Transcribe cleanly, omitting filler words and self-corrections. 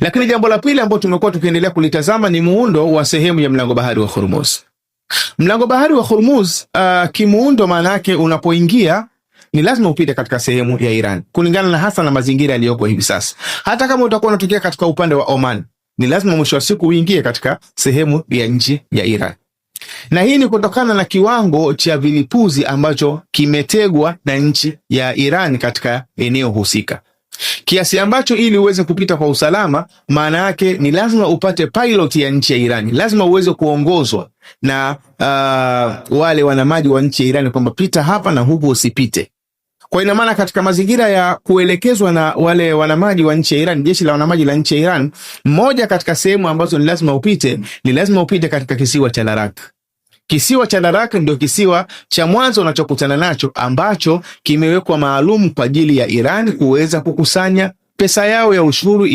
Lakini jambo la pili ambalo tumekuwa tukiendelea kulitazama ni muundo wa sehemu ya mlango bahari wa Hormuz. Mlango bahari wa Hormuz kimuundo, maana yake unapoingia ni lazima upite katika sehemu ya Iran, kulingana na hasa na mazingira yaliyoko hivi sasa. Hata kama utakuwa unatokea katika upande wa Oman, ni lazima mwisho wa siku uingie katika sehemu ya nchi ya Iran. Na hii ni kutokana na kiwango cha vilipuzi ambacho kimetegwa na nchi ya Iran katika eneo husika, kiasi ambacho ili uweze kupita kwa usalama, maana yake ni lazima upate pilot ya nchi ya Iran, lazima uweze kuongozwa na wale wanamaji wa nchi ya Iran kwamba pita hapa na huku usipite. Kwa ina maana katika mazingira ya kuelekezwa na wale wanamaji wa nchi ya Iran, jeshi la wanamaji la nchi ya Iran, moja katika sehemu ambazo ni lazima upite katika kisiwa cha Larak. Kisiwa cha Larak ndio kisiwa cha mwanzo unachokutana nacho ambacho kimewekwa maalum kwa ajili ya Iran kuweza kukusanya pesa yao ya ushuru